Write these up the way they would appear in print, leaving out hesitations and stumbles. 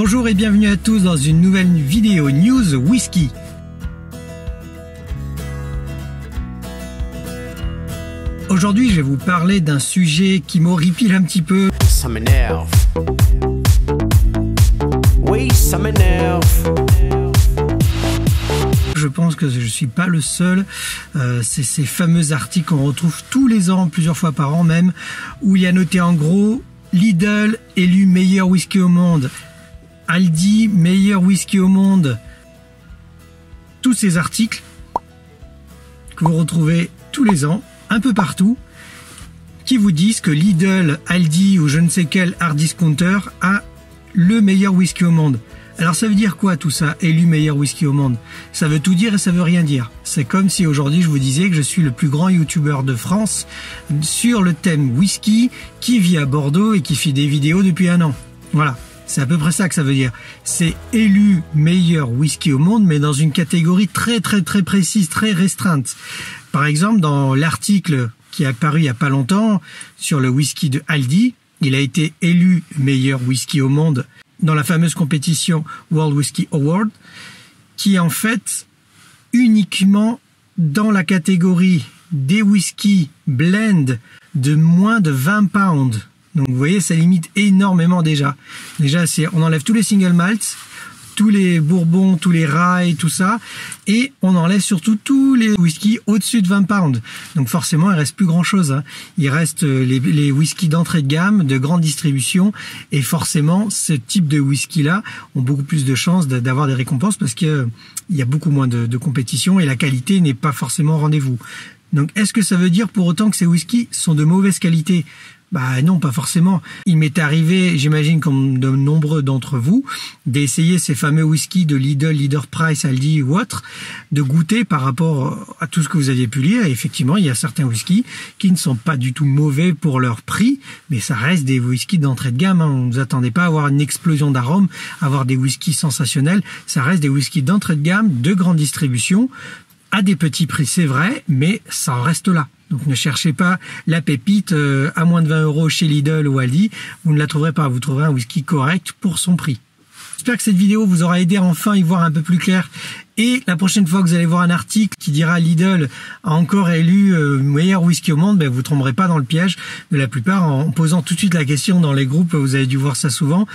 Bonjour et bienvenue à tous dans une nouvelle vidéo News Whisky. Aujourd'hui, je vais vous parler d'un sujet qui m'horripile un petit peu. Ça m'énerve. Oui, ça m'énerve. Je pense que je suis pas le seul. C'est ces fameux articles qu'on retrouve tous les ans, plusieurs fois par an même, où il y a noté en gros Lidl élu meilleur whisky au monde, Aldi meilleur whisky au monde. Tous ces articles que vous retrouvez tous les ans, un peu partout, qui vous disent que Lidl, Aldi ou je ne sais quel hard discounter a le meilleur whisky au monde. Alors ça veut dire quoi tout ça, élu meilleur whisky au monde? Ça veut tout dire et ça veut rien dire. C'est comme si aujourd'hui je vous disais que je suis le plus grand youtubeur de France sur le thème whisky, qui vit à Bordeaux et qui fait des vidéos depuis un an. Voilà, c'est à peu près ça que ça veut dire. C'est élu meilleur whisky au monde, mais dans une catégorie très précise, très restreinte. Par exemple, dans l'article qui est apparu il y a pas longtemps sur le whisky de Aldi, il a été élu meilleur whisky au monde dans la fameuse compétition World Whisky Award, qui est en fait uniquement dans la catégorie des whisky blend de moins de 20 pounds. Donc vous voyez, ça limite énormément déjà. Déjà, on enlève tous les single malts, tous les bourbons, tous les rye, tout ça, et on enlève surtout tous les whiskies au-dessus de 20 pounds. Donc forcément, il reste plus grand-chose, hein. Il reste les whiskies d'entrée de gamme, de grande distribution, et forcément, ce type de whisky-là ont beaucoup plus de chances d'avoir des récompenses parce qu'il y a beaucoup moins de compétition et la qualité n'est pas forcément au rendez-vous. Donc, est-ce que ça veut dire pour autant que ces whiskies sont de mauvaise qualité ? Bah non, pas forcément. Il m'est arrivé, j'imagine comme de nombreux d'entre vous, d'essayer ces fameux whiskies de Lidl, Leader Price, Aldi ou autres, de goûter par rapport à tout ce que vous aviez pu lire. Et effectivement, il y a certains whiskies qui ne sont pas du tout mauvais pour leur prix, mais ça reste des whiskies d'entrée de gamme, hein. On ne vous attendait pas à avoir une explosion d'arômes, à avoir des whiskies sensationnels. Ça reste des whiskies d'entrée de gamme, de grande distribution, à des petits prix, c'est vrai, mais ça en reste là. Donc ne cherchez pas la pépite à moins de 20 € chez Lidl ou Aldi, vous ne la trouverez pas, vous trouverez un whisky correct pour son prix. J'espère que cette vidéo vous aura aidé à enfin y voir un peu plus clair. Et la prochaine fois que vous allez voir un article qui dira Lidl a encore élu meilleur whisky au monde, ben vous ne tomberez pas dans le piège de la plupart en posant tout de suite la question dans les groupes. Vous avez dû voir ça souvent.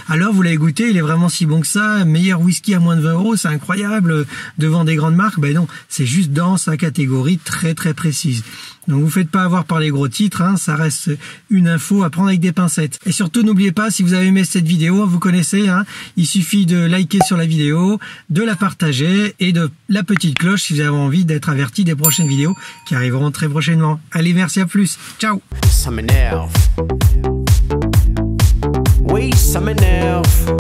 Alors vous l'avez goûté, il est vraiment si bon que ça? Meilleur whisky à moins de 20 €, c'est incroyable devant des grandes marques. Ben non, c'est juste dans sa catégorie très précise. Donc vous faites pas avoir par les gros titres, hein, ça reste une info à prendre avec des pincettes. Et surtout n'oubliez pas, si vous avez aimé cette vidéo, vous connaissez, hein, il suffit de liker sur la vidéo, de la partager et de la petite cloche si vous avez envie d'être averti des prochaines vidéos qui arriveront très prochainement. Allez, merci, à plus, ciao. Ça m'énerve. Oui, ça m'énerve.